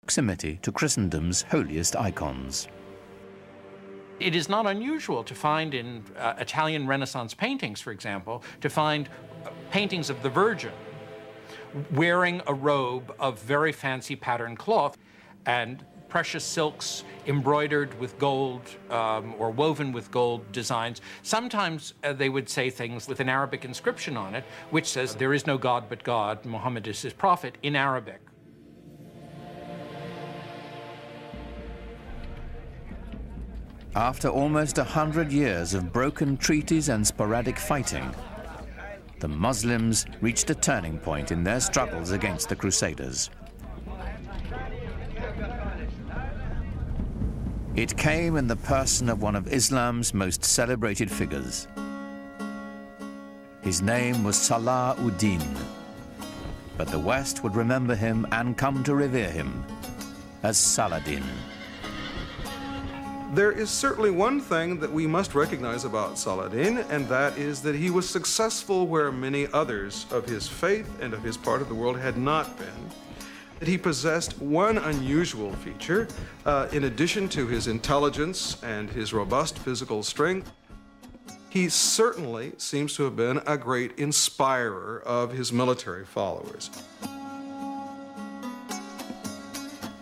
proximity to Christendom's holiest icons. It is not unusual to find in Italian Renaissance paintings, for example, to find paintings of the Virgin wearing a robe of very fancy patterned cloth and precious silks embroidered with gold or woven with gold designs. Sometimes they would say things with an Arabic inscription on it, which says, "There is no God but God, Muhammad is his prophet," in Arabic. After almost 100 years of broken treaties and sporadic fighting, the Muslims reached a turning point in their struggles against the Crusaders. It came in the person of one of Islam's most celebrated figures. His name was Salah ud-Din, but the West would remember him and come to revere him as Saladin. There is certainly one thing that we must recognize about Saladin, and that is that he was successful where many others of his faith and of his part of the world had not been. That he possessed one unusual feature, in addition to his intelligence and his robust physical strength. He certainly seems to have been a great inspirer of his military followers.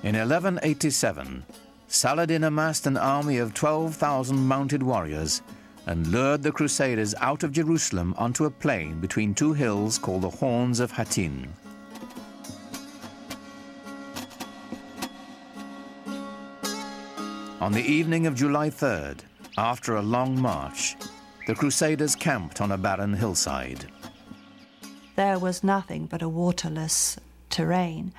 In 1187, Saladin amassed an army of 12,000 mounted warriors and lured the Crusaders out of Jerusalem onto a plain between two hills called the Horns of Hattin. On the evening of July 3rd, after a long march, the Crusaders camped on a barren hillside. There was nothing but a waterless terrain.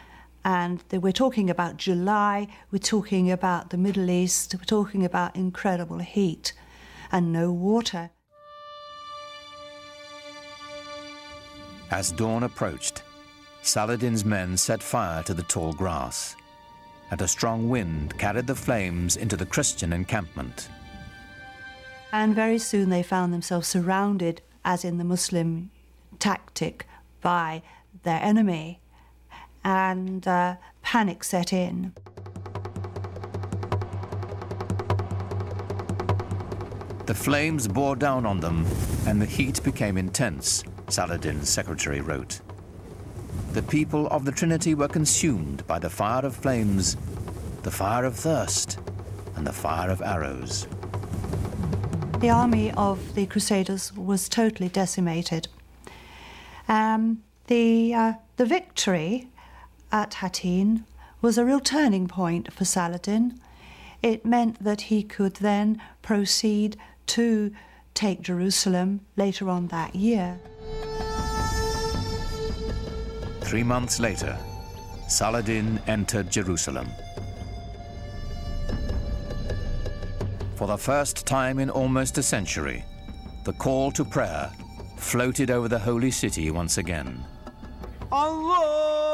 And we're talking about July, we're talking about the Middle East, we're talking about incredible heat and no water. As dawn approached, Saladin's men set fire to the tall grass, and a strong wind carried the flames into the Christian encampment. And very soon they found themselves surrounded, as in the Muslim tactic, by their enemy, and panic set in. The flames bore down on them, and the heat became intense, Saladin's secretary wrote. The people of the Trinity were consumed by the fire of flames, the fire of thirst, and the fire of arrows. The army of the Crusaders was totally decimated. The victory at Hattin was a real turning point for Saladin. It meant that he could then proceed to take Jerusalem later on that year. 3 months later, Saladin entered Jerusalem. For the first time in almost a century, the call to prayer floated over the holy city once again. Allahu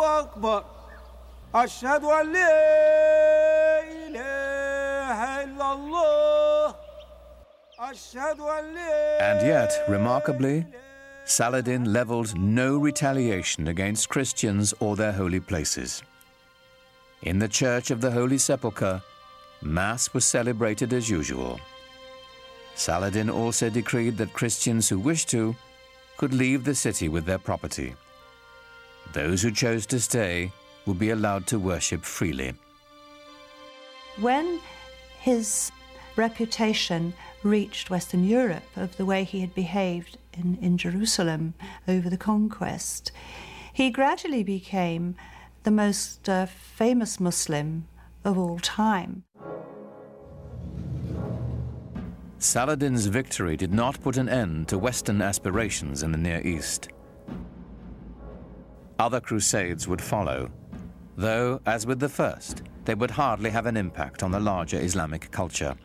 Akbar, Ashhadu an la ilaha illallah, Ashhadu an la. And yet, remarkably, Saladin leveled no retaliation against Christians or their holy places. In the Church of the Holy Sepulchre, Mass was celebrated as usual. Saladin also decreed that Christians who wished to could leave the city with their property. Those who chose to stay would be allowed to worship freely. When his reputation reached Western Europe of the way he had behaved in Jerusalem over the conquest, he gradually became the most famous Muslim of all time. Saladin's victory did not put an end to Western aspirations in the Near East. Other crusades would follow, though, as with the first, they would hardly have an impact on the larger Islamic culture.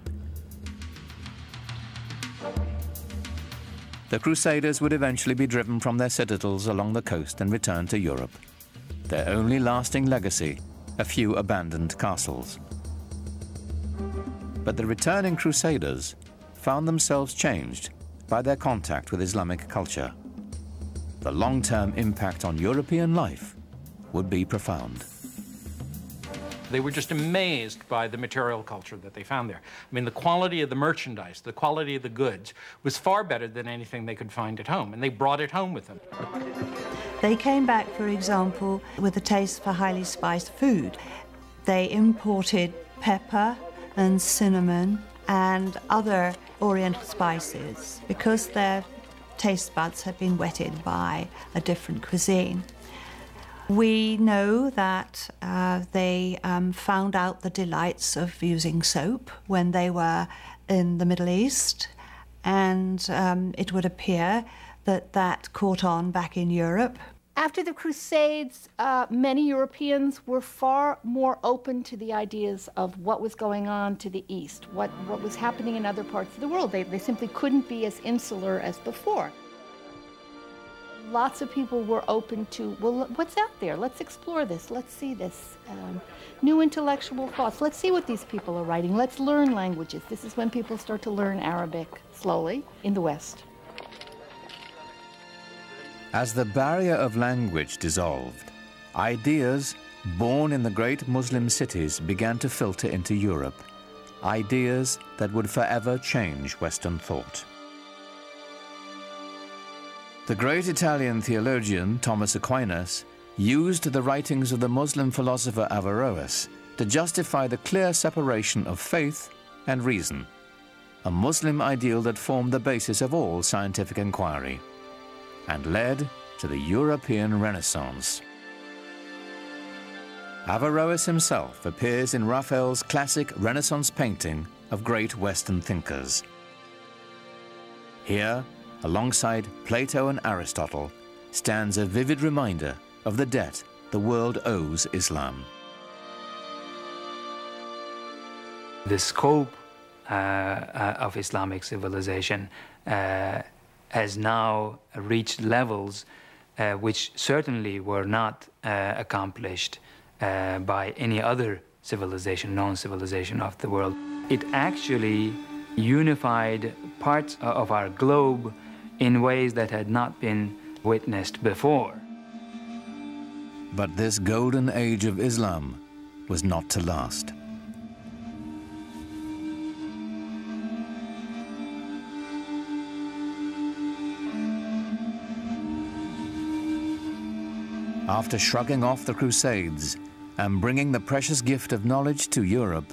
The Crusaders would eventually be driven from their citadels along the coast and return to Europe. Their only lasting legacy, a few abandoned castles. But the returning Crusaders found themselves changed by their contact with Islamic culture. the long-term impact on European life would be profound. They were just amazed by the material culture that they found there. I mean, the quality of the merchandise, the quality of the goods was far better than anything they could find at home, and they brought it home with them. They came back, for example, with a taste for highly spiced food. They imported pepper and cinnamon and other Oriental spices because their taste buds had been whetted by a different cuisine. We know that they found out the delights of using soap when they were in the Middle East, and it would appear that that caught on back in Europe. After the Crusades, many Europeans were far more open to the ideas of what was going on to the east, what was happening in other parts of the world. They simply couldn't be as insular as before. Lots of people were open to, well, what's out there? Let's explore this. Let's see this. New intellectual thoughts. Let's see what these people are writing. Let's learn languages. This is when people start to learn Arabic slowly in the West. As the barrier of language dissolved, ideas born in the great Muslim cities began to filter into Europe, ideas that would forever change Western thought. The great Italian theologian Thomas Aquinas used the writings of the Muslim philosopher Averroes to justify the clear separation of faith and reason, a Muslim ideal that formed the basis of all scientific inquiry and led to the European Renaissance. Averroes himself appears in Raphael's classic Renaissance painting of great Western thinkers. Here, alongside Plato and Aristotle, stands a vivid reminder of the debt the world owes Islam. The scope of Islamic civilization has now reached levels which certainly were not accomplished by any other civilization, known civilization of the world. It actually unified parts of our globe in ways that had not been witnessed before. But this golden age of Islam was not to last. After shrugging off the Crusades and bringing the precious gift of knowledge to Europe,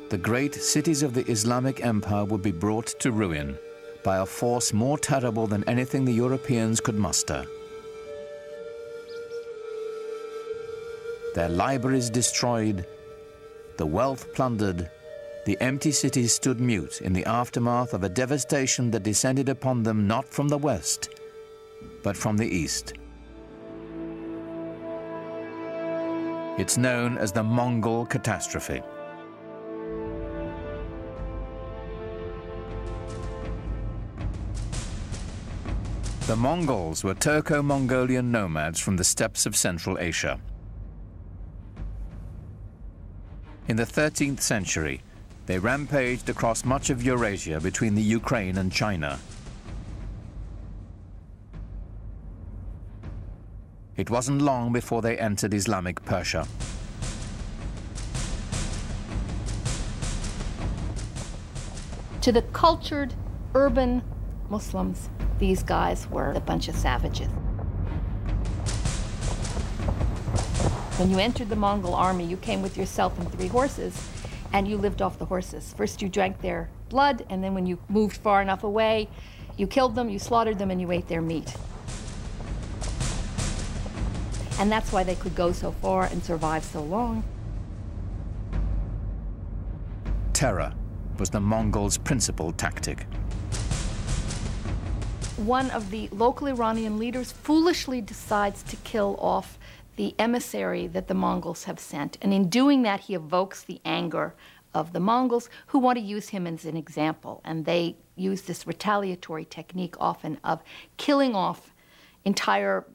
the great cities of the Islamic Empire would be brought to ruin by a force more terrible than anything the Europeans could muster. Their libraries destroyed, the wealth plundered, the empty cities stood mute in the aftermath of a devastation that descended upon them not from the west, but from the east. It's known as the Mongol catastrophe. The Mongols were Turco-Mongolian nomads from the steppes of Central Asia. In the 13th century, they rampaged across much of Eurasia between the Ukraine and China. It wasn't long before they entered Islamic Persia. To the cultured, urban Muslims, these guys were a bunch of savages. When you entered the Mongol army, you came with yourself and 3 horses, and you lived off the horses. First you drank their blood, and then when you moved far enough away, you killed them, you slaughtered them, and you ate their meat. And that's why they could go so far and survive so long. Terror was the Mongols' principal tactic. One of the local Iranian leaders foolishly decides to kill off the emissary that the Mongols have sent. And in doing that, he evokes the anger of the Mongols, who want to use him as an example. And they use this retaliatory technique often of killing off entire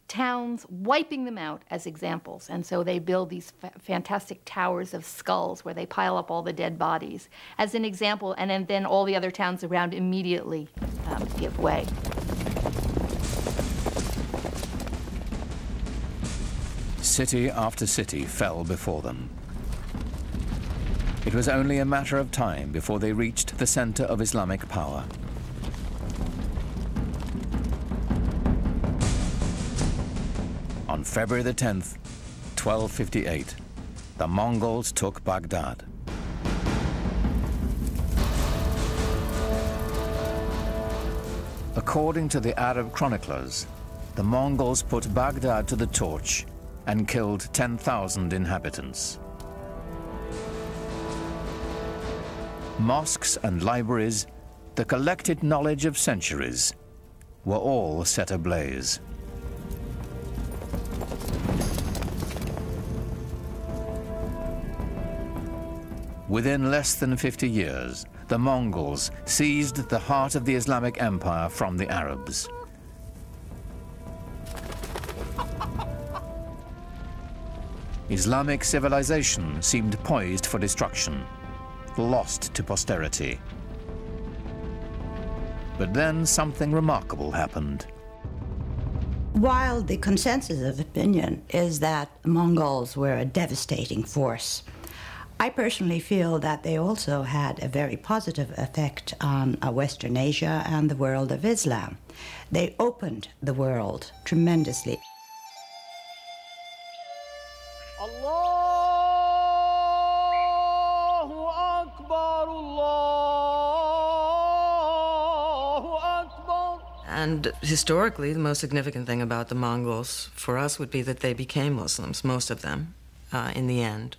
towns, wiping them out as examples. And so they build these fantastic towers of skulls where they pile up all the dead bodies as an example, and then all the other towns around immediately give way. City after city fell before them. It was only a matter of time before they reached the center of Islamic power. On February the 10th, 1258, the Mongols took Baghdad. According to the Arab chroniclers, the Mongols put Baghdad to the torch and killed 10,000 inhabitants. Mosques and libraries, the collected knowledge of centuries, were all set ablaze. Within less than 50 years, the Mongols seized the heart of the Islamic Empire from the Arabs. Islamic civilization seemed poised for destruction, lost to posterity. But then something remarkable happened. While the consensus of opinion is that Mongols were a devastating force, I personally feel that they also had a very positive effect on Western Asia and the world of Islam. They opened the world tremendously. Allahu Akbar, Allahu Akbar. And historically, the most significant thing about the Mongols for us would be that they became Muslims, most of them, in the end.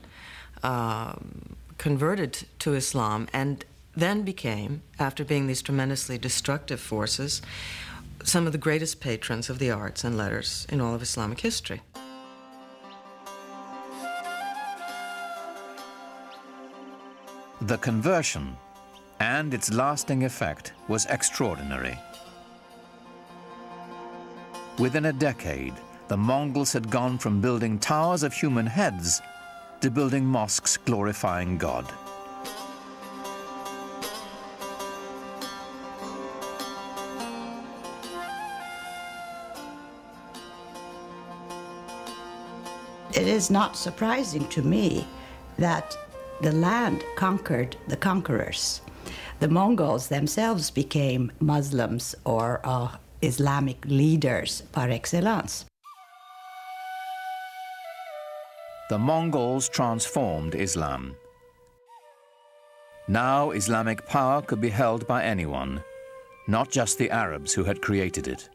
Converted to Islam and then became, after being these tremendously destructive forces, some of the greatest patrons of the arts and letters in all of Islamic history. The conversion and its lasting effect was extraordinary. Within a decade, the Mongols had gone from building towers of human heads to building mosques glorifying God. It is not surprising to me that the land conquered the conquerors. The Mongols themselves became Muslims or Islamic leaders par excellence. The Mongols transformed Islam. Now Islamic power could be held by anyone, not just the Arabs who had created it.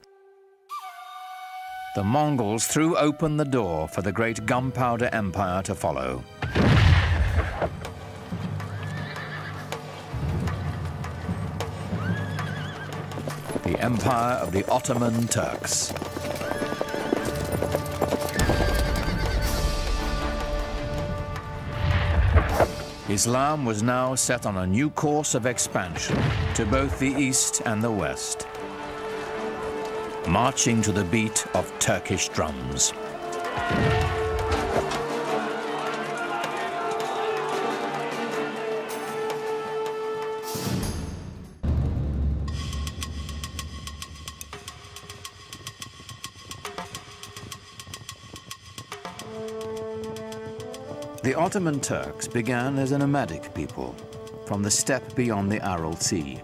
The Mongols threw open the door for the great gunpowder empire to follow. The empire of the Ottoman Turks. Islam was now set on a new course of expansion to both the East and the West, marching to the beat of Turkish drums. The Ottoman Turks began as a nomadic people from the steppe beyond the Aral Sea.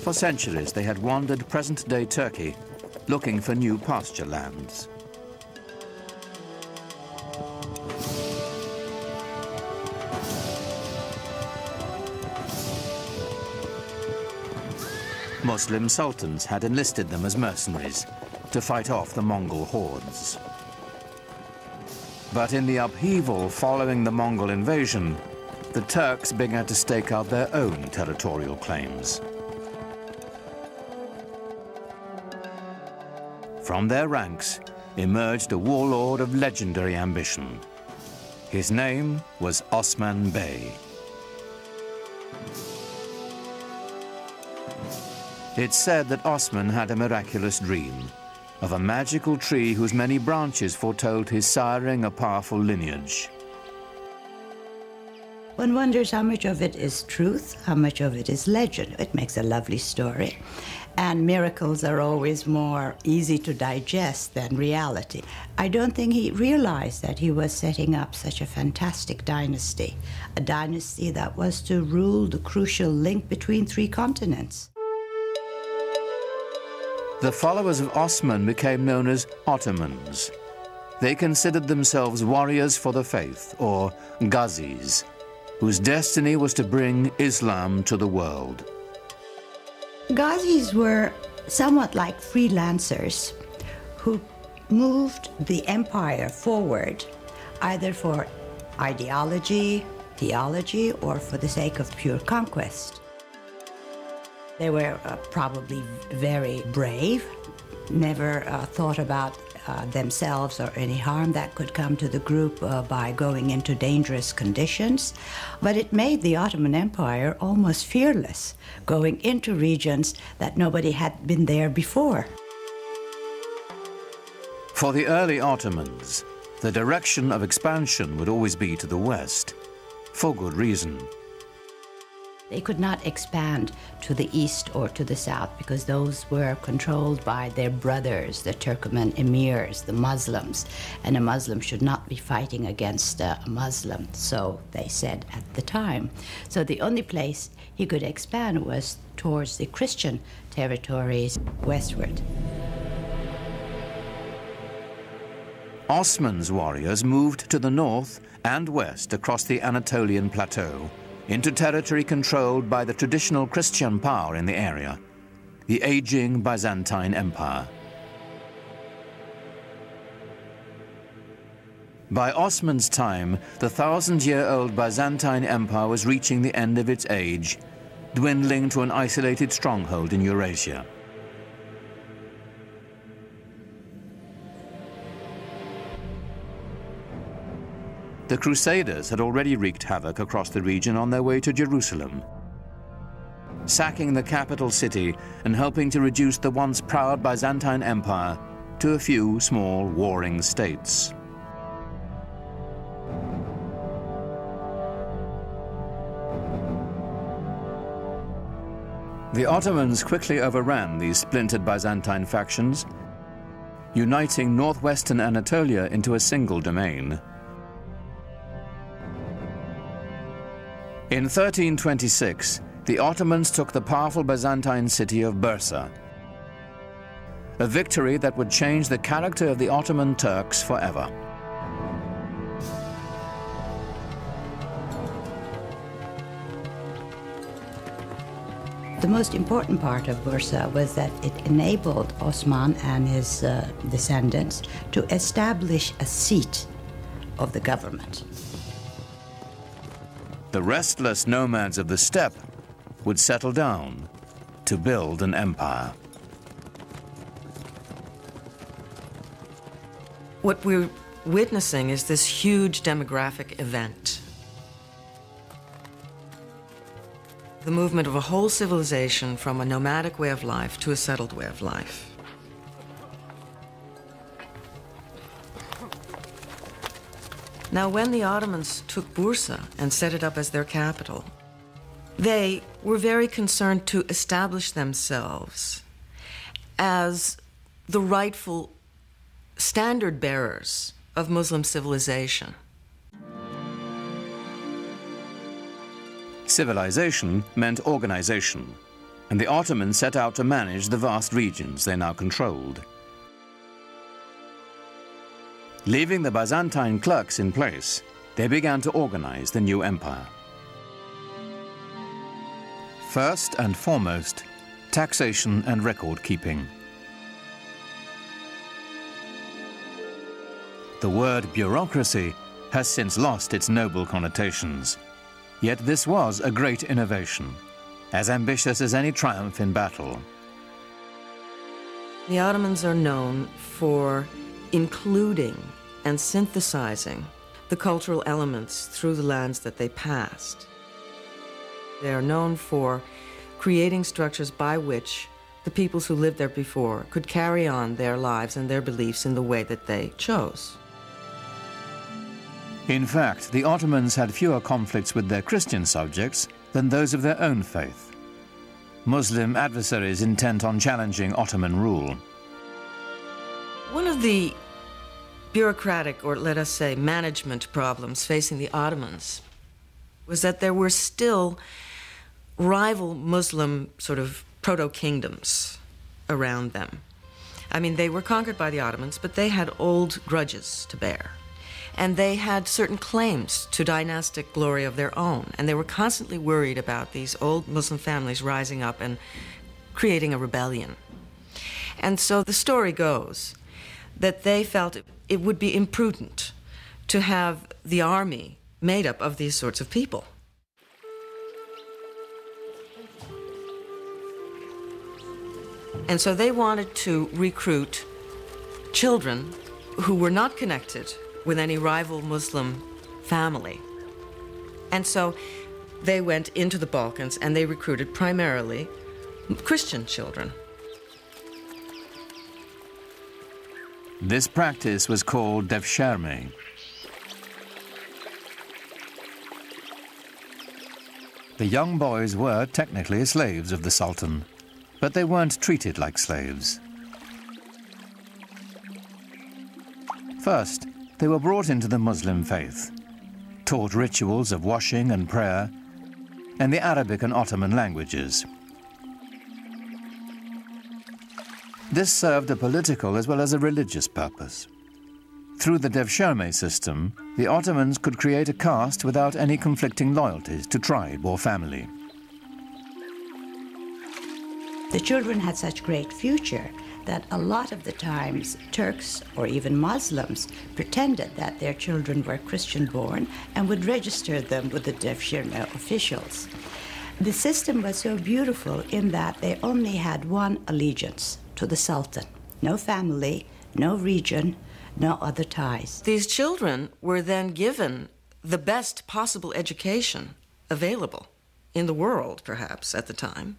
For centuries, they had wandered present-day Turkey looking for new pasture lands. Muslim sultans had enlisted them as mercenaries to fight off the Mongol hordes. But in the upheaval following the Mongol invasion, the Turks began to stake out their own territorial claims. From their ranks emerged a warlord of legendary ambition. His name was Osman Bey. It's said that Osman had a miraculous dream of a magical tree whose many branches foretold his siring a powerful lineage. One wonders how much of it is truth, how much of it is legend. It makes a lovely story. And miracles are always more easy to digest than reality. I don't think he realized that he was setting up such a fantastic dynasty, a dynasty that was to rule the crucial link between 3 continents. The followers of Osman became known as Ottomans. They considered themselves warriors for the faith, or Ghazis, whose destiny was to bring Islam to the world. Ghazis were somewhat like freelancers who moved the empire forward either for ideology, theology, or for the sake of pure conquest. They were probably very brave, never thought about themselves or any harm that could come to the group by going into dangerous conditions. But it made the Ottoman Empire almost fearless, going into regions that nobody had been there before. For the early Ottomans, the direction of expansion would always be to the west, for good reason. They could not expand to the east or to the south because those were controlled by their brothers, the Turkoman emirs, the Muslims, and a Muslim should not be fighting against a Muslim, so they said at the time. So the only place he could expand was towards the Christian territories westward. Osman's warriors moved to the north and west across the Anatolian plateau, into territory controlled by the traditional Christian power in the area, the aging Byzantine Empire. By Osman's time, the 1,000-year-old Byzantine Empire was reaching the end of its age, dwindling to an isolated stronghold in Eurasia. The Crusaders had already wreaked havoc across the region on their way to Jerusalem, sacking the capital city and helping to reduce the once proud Byzantine Empire to a few small warring states. The Ottomans quickly overran these splintered Byzantine factions, uniting northwestern Anatolia into a single domain. In 1326, the Ottomans took the powerful Byzantine city of Bursa, a victory that would change the character of the Ottoman Turks forever. The most important part of Bursa was that it enabled Osman and his descendants to establish a seat of the government. The restless nomads of the steppe would settle down to build an empire. What we're witnessing is this huge demographic event. The movement of a whole civilization from a nomadic way of life to a settled way of life. Now, when the Ottomans took Bursa and set it up as their capital, they were very concerned to establish themselves as the rightful standard bearers of Muslim civilization. Civilization meant organization, and the Ottomans set out to manage the vast regions they now controlled. Leaving the Byzantine clerks in place, they began to organize the new empire. First and foremost, taxation and record-keeping. The word bureaucracy has since lost its noble connotations. Yet this was a great innovation, as ambitious as any triumph in battle. The Ottomans are known for including and synthesizing the cultural elements through the lands that they passed. They are known for creating structures by which the peoples who lived there before could carry on their lives and their beliefs in the way that they chose. In fact, the Ottomans had fewer conflicts with their Christian subjects than those of their own faith. Muslim adversaries intent on challenging Ottoman rule. One of the bureaucratic, or let us say management problems facing the Ottomans was that there were still rival Muslim sort of proto-kingdoms around them. I mean, they were conquered by the Ottomans, but they had old grudges to bear. And they had certain claims to dynastic glory of their own. And they were constantly worried about these old Muslim families rising up and creating a rebellion. And so the story goes that they felt it would be imprudent to have the army made up of these sorts of people. And so they wanted to recruit children who were not connected with any rival Muslim family. And so they went into the Balkans and they recruited primarily Christian children. This practice was called devshirme. The young boys were technically slaves of the Sultan, but they weren't treated like slaves. First, they were brought into the Muslim faith, taught rituals of washing and prayer, and the Arabic and Ottoman languages. This served a political as well as a religious purpose. Through the devshirme system, the Ottomans could create a caste without any conflicting loyalties to tribe or family. The children had such great future that a lot of the times Turks or even Muslims pretended that their children were Christian-born and would register them with the devshirme officials. The system was so beautiful in that they only had one allegiance, to the Sultan. No family, no region, no other ties. These children were then given the best possible education available in the world, perhaps, at the time.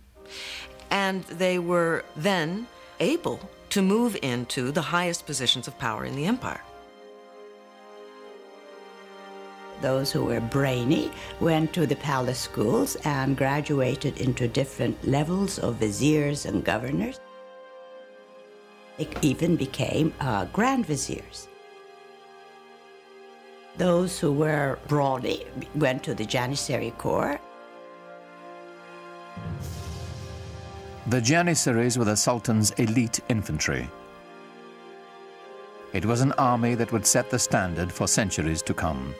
And they were then able to move into the highest positions of power in the empire. Those who were brainy went to the palace schools and graduated into different levels of viziers and governors. They even became grand viziers. Those who were brawny went to the Janissary Corps. The Janissaries were the Sultan's elite infantry. It was an army that would set the standard for centuries to come.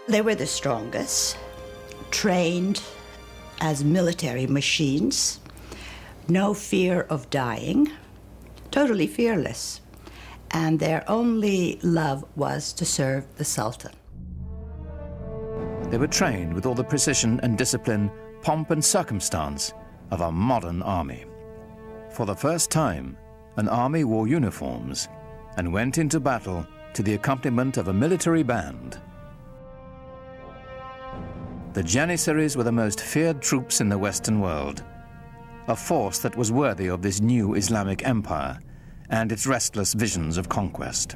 They were the strongest, trained as military machines, no fear of dying, totally fearless, and their only love was to serve the Sultan. They were trained with all the precision and discipline, pomp and circumstance of a modern army. For the first time, an army wore uniforms and went into battle to the accompaniment of a military band. The Janissaries were the most feared troops in the Western world, a force that was worthy of this new Islamic empire and its restless visions of conquest.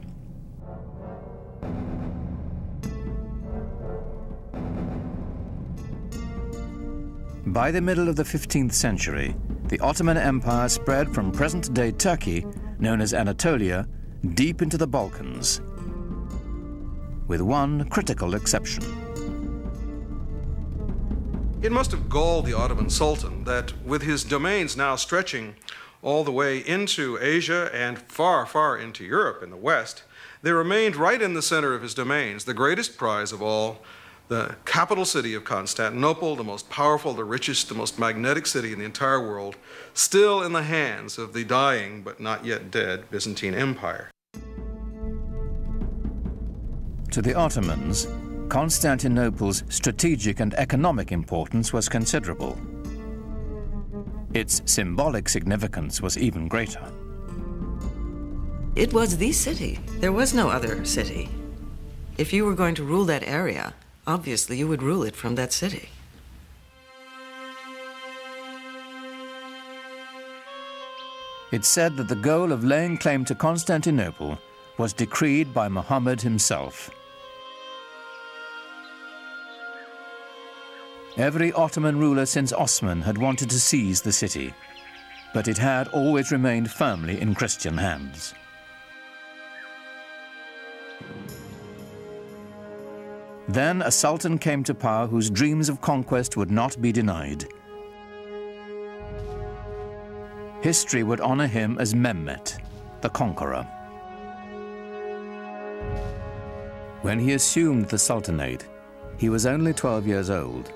By the middle of the 15th century, the Ottoman Empire spread from present-day Turkey, known as Anatolia, deep into the Balkans, with one critical exception. It must have galled the Ottoman Sultan that with his domains now stretching all the way into Asia and far, far into Europe in the West, there remained right in the center of his domains the greatest prize of all, the capital city of Constantinople, the most powerful, the richest, the most magnetic city in the entire world, still in the hands of the dying but not yet dead Byzantine Empire. To the Ottomans, Constantinople's strategic and economic importance was considerable. Its symbolic significance was even greater. It was the city. There was no other city. If you were going to rule that area, obviously you would rule it from that city. It's said that the goal of laying claim to Constantinople was decreed by Muhammad himself. Every Ottoman ruler since Osman had wanted to seize the city, but it had always remained firmly in Christian hands. Then a sultan came to power whose dreams of conquest would not be denied. History would honor him as Mehmet, the conqueror. When he assumed the sultanate, he was only 12 years old,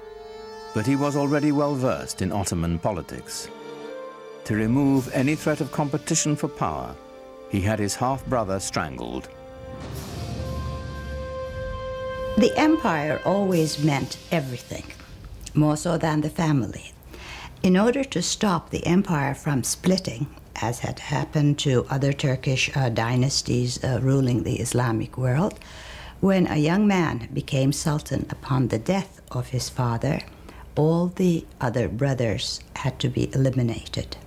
but he was already well versed in Ottoman politics. To remove any threat of competition for power, he had his half-brother strangled. The empire always meant everything, more so than the family. In order to stop the empire from splitting, as had happened to other Turkish dynasties ruling the Islamic world, when a young man became sultan upon the death of his father, all the other brothers had to be eliminated.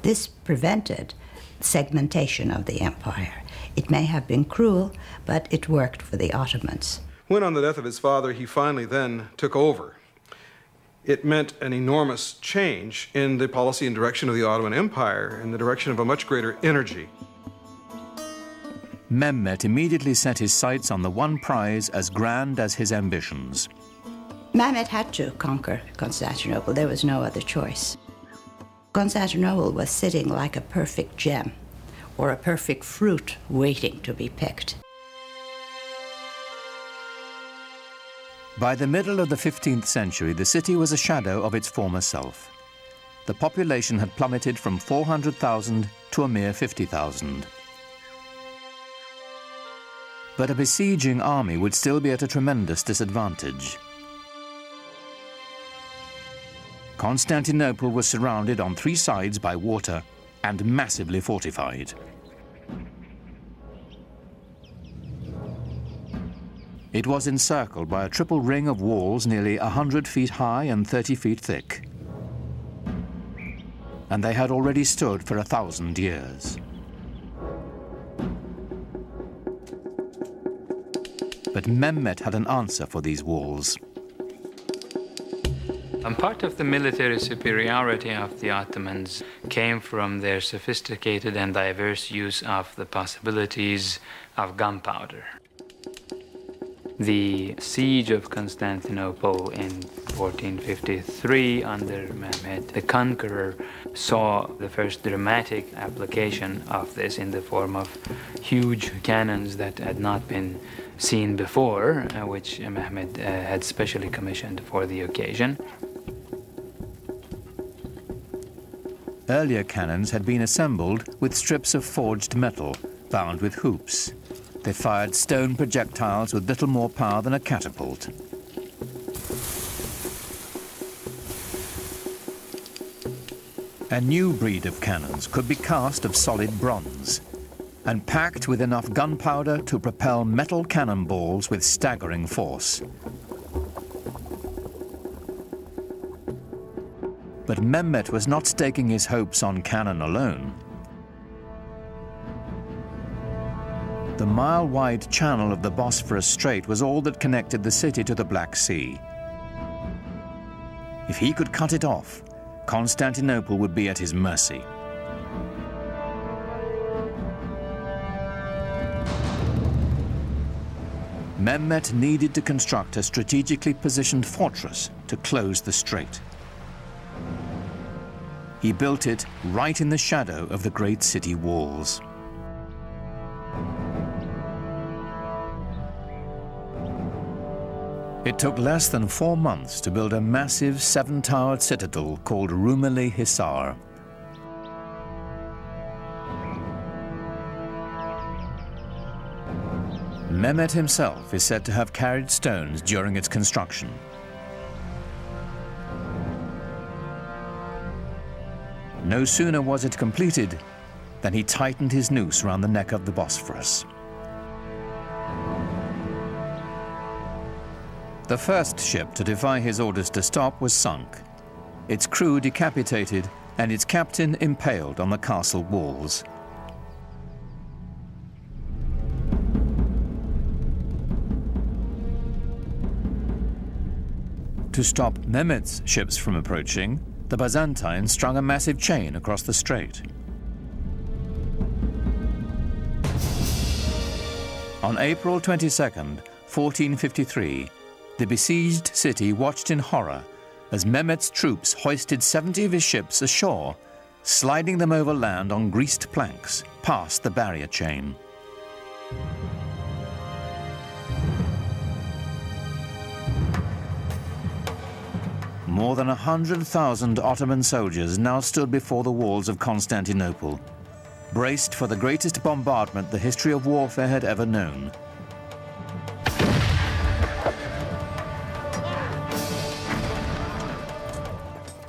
This prevented segmentation of the empire. It may have been cruel, but it worked for the Ottomans. When on the death of his father, he finally then took over, it meant an enormous change in the policy and direction of the Ottoman Empire, in the direction of a much greater energy. Mehmet immediately set his sights on the one prize as grand as his ambitions. Mehmet had to conquer Constantinople. There was no other choice. Constantinople was sitting like a perfect gem or a perfect fruit waiting to be picked. By the middle of the 15th century, the city was a shadow of its former self. The population had plummeted from 400,000 to a mere 50,000. But a besieging army would still be at a tremendous disadvantage. Constantinople was surrounded on 3 sides by water and massively fortified. It was encircled by a triple ring of walls nearly 100 feet high and 30 feet thick. And they had already stood for 1,000 years. But Mehmet had an answer for these walls. And part of the military superiority of the Ottomans came from their sophisticated and diverse use of the possibilities of gunpowder. The siege of Constantinople in 1453 under Mehmet the Conqueror saw the first dramatic application of this in the form of huge cannons that had not been seen before, which Mehmet had specially commissioned for the occasion. Earlier cannons had been assembled with strips of forged metal bound with hoops. They fired stone projectiles with little more power than a catapult. A new breed of cannons could be cast of solid bronze and packed with enough gunpowder to propel metal cannonballs with staggering force. But Mehmet was not staking his hopes on cannon alone. The mile-wide channel of the Bosphorus Strait was all that connected the city to the Black Sea. If he could cut it off, Constantinople would be at his mercy. Mehmet needed to construct a strategically positioned fortress to close the strait. He built it right in the shadow of the great city walls. It took less than 4 months to build a massive 7-towered citadel called Rumeli Hisar. Mehmet himself is said to have carried stones during its construction. No sooner was it completed than he tightened his noose around the neck of the Bosphorus. The first ship to defy his orders to stop was sunk, its crew decapitated and its captain impaled on the castle walls. To stop Mehmet's ships from approaching, the Byzantines strung a massive chain across the strait. On April 22nd, 1453, the besieged city watched in horror as Mehmet's troops hoisted 70 of his ships ashore, sliding them over land on greased planks past the barrier chain. More than 100,000 Ottoman soldiers now stood before the walls of Constantinople, braced for the greatest bombardment the history of warfare had ever known.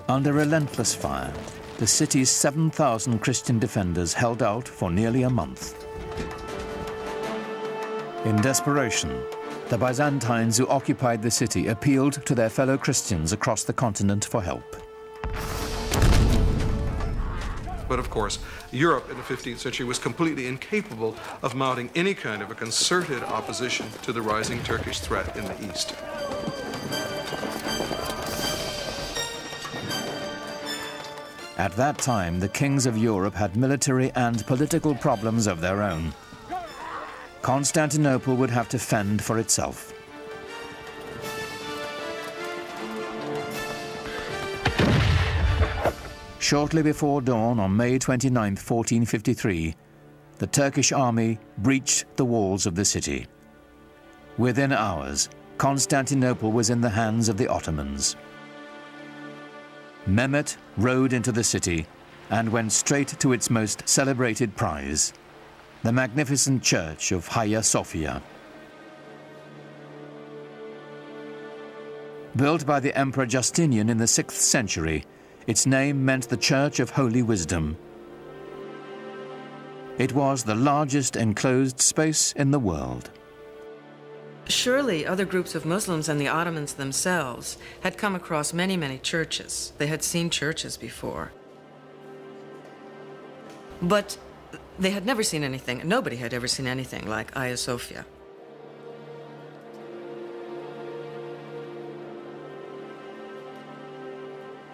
Under relentless fire, the city's 7,000 Christian defenders held out for nearly a month. In desperation, the Byzantines who occupied the city appealed to their fellow Christians across the continent for help. But of course, Europe in the 15th century was completely incapable of mounting any kind of a concerted opposition to the rising Turkish threat in the east. At that time, the kings of Europe had military and political problems of their own. Constantinople would have to fend for itself. Shortly before dawn on May 29, 1453, the Turkish army breached the walls of the city. Within hours, Constantinople was in the hands of the Ottomans. Mehmet rode into the city and went straight to its most celebrated prize, the magnificent church of Hagia Sophia. Built by the Emperor Justinian in the 6th century, its name meant the Church of Holy Wisdom. It was the largest enclosed space in the world. Surely other groups of Muslims and the Ottomans themselves had come across many, many churches. They had seen churches before. But they had never seen anything, nobody had ever seen anything like Hagia Sophia.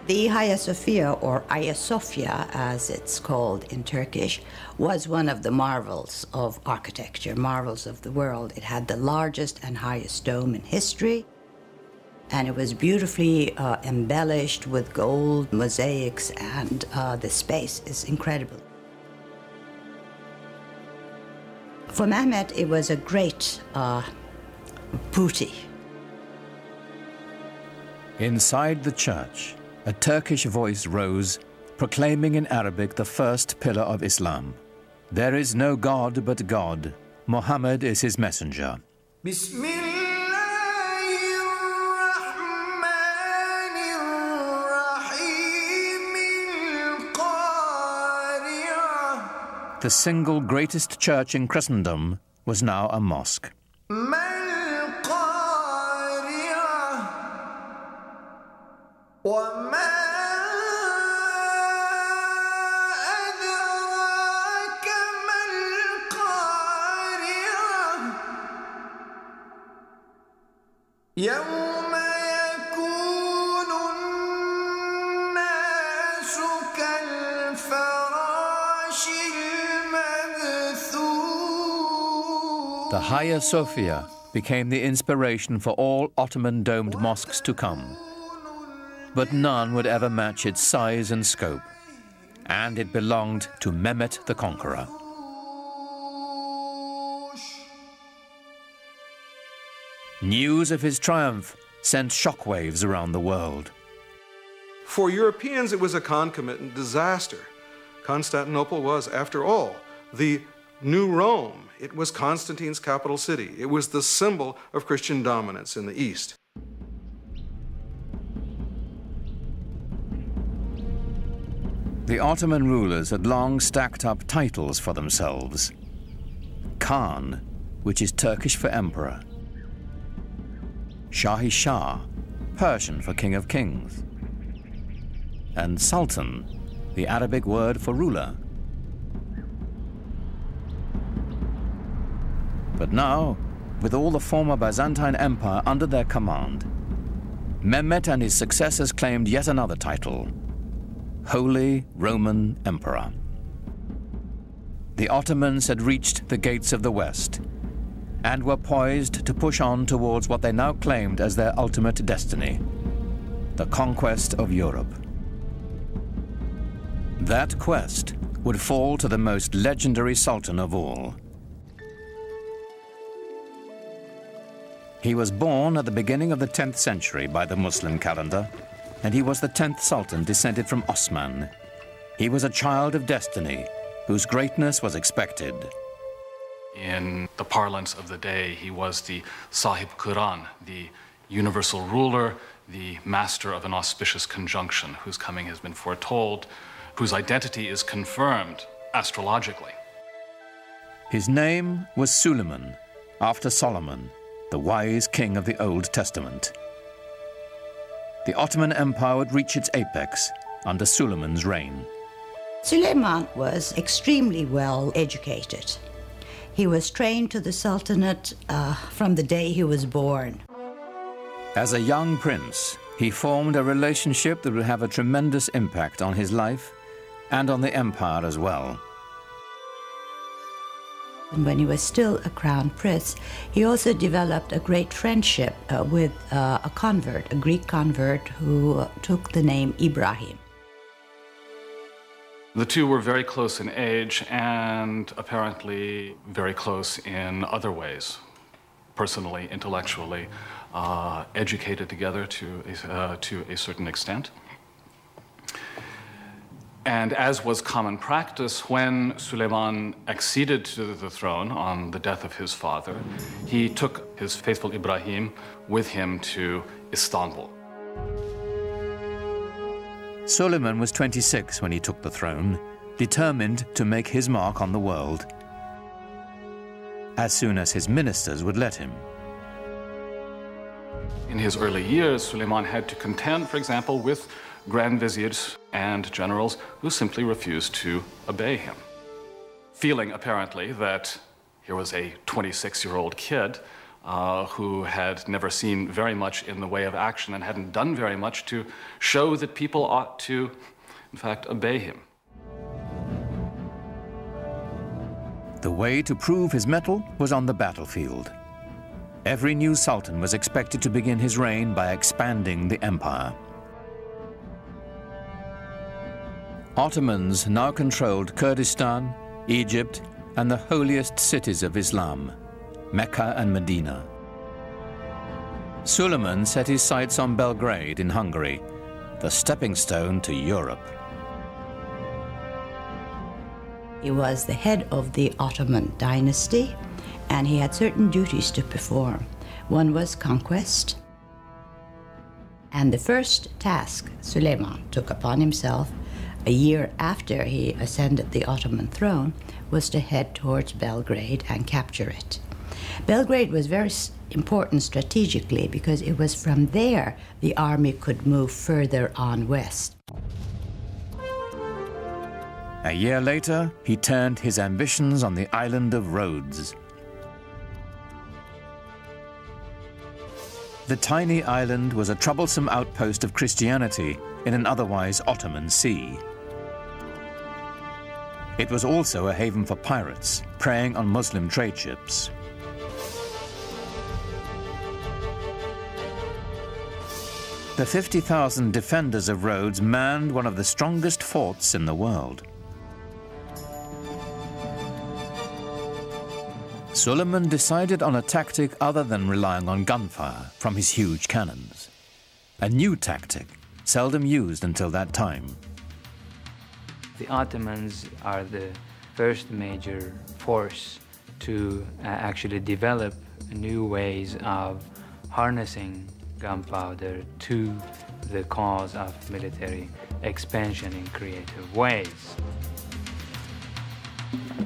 The Hagia Sophia, or Hagia Sophia as it's called in Turkish, was one of the marvels of architecture, marvels of the world. It had the largest and highest dome in history, and it was beautifully embellished with gold mosaics, and the space is incredible. For Mehmet, it was a great booty. Inside the church, a Turkish voice rose, proclaiming in Arabic the first pillar of Islam. There is no God but God. Muhammad is his messenger. The single greatest church in Christendom was now a mosque. The Hagia Sophia became the inspiration for all Ottoman domed mosques to come. But none would ever match its size and scope, and it belonged to Mehmet the Conqueror. News of his triumph sent shockwaves around the world. For Europeans, it was a concomitant disaster. Constantinople was, after all, the New Rome. It was Constantine's capital city. It was the symbol of Christian dominance in the East. The Ottoman rulers had long stacked up titles for themselves. Khan, which is Turkish for emperor. Shahi Shah, Persian for king of kings. And Sultan, the Arabic word for ruler. But now, with all the former Byzantine Empire under their command, Mehmet and his successors claimed yet another title, Holy Roman Emperor. The Ottomans had reached the gates of the West and were poised to push on towards what they now claimed as their ultimate destiny, the conquest of Europe. That quest would fall to the most legendary sultan of all. He was born at the beginning of the 10th century by the Muslim calendar, and he was the 10th sultan descended from Osman. He was a child of destiny, whose greatness was expected. In the parlance of the day, he was the Sahib Quran, the universal ruler, the master of an auspicious conjunction, whose coming has been foretold, whose identity is confirmed astrologically. His name was Suleiman, after Solomon, the wise king of the Old Testament. The Ottoman Empire would reach its apex under Suleiman's reign. Suleiman was extremely well educated. He was trained to the Sultanate from the day he was born. As a young prince, he formed a relationship that would have a tremendous impact on his life and on the empire as well. And when he was still a crown prince, he also developed a great friendship with a convert, a Greek convert who took the name Ibrahim. The two were very close in age and apparently very close in other ways, personally, intellectually, educated together to a certain extent. And as was common practice, when Suleiman acceded to the throne on the death of his father, he took his faithful Ibrahim with him to Istanbul. Suleiman was 26 when he took the throne, determined to make his mark on the world, as soon as his ministers would let him. In his early years, Suleiman had to contend, for example, with grand viziers and generals who simply refused to obey him. Feeling, apparently, that here was a 26-year-old kid who had never seen very much in the way of action and hadn't done very much to show that people ought to, in fact, obey him. The way to prove his mettle was on the battlefield. Every new sultan was expected to begin his reign by expanding the empire. Ottomans now controlled Kurdistan, Egypt, and the holiest cities of Islam, Mecca and Medina. Suleiman set his sights on Belgrade in Hungary, the stepping stone to Europe. He was the head of the Ottoman dynasty, and he had certain duties to perform. One was conquest, and the first task Suleiman took upon himself a year after he ascended the Ottoman throne was to head towards Belgrade and capture it. Belgrade was very important strategically because it was from there the army could move further on west. A year later, he turned his ambitions on the island of Rhodes. The tiny island was a troublesome outpost of Christianity in an otherwise Ottoman sea. It was also a haven for pirates, preying on Muslim trade ships. The 50,000 defenders of Rhodes manned one of the strongest forts in the world. Suleiman decided on a tactic other than relying on gunfire from his huge cannons. A new tactic, seldom used until that time. The Ottomans are the first major force to actually develop new ways of harnessing gunpowder to the cause of military expansion in creative ways.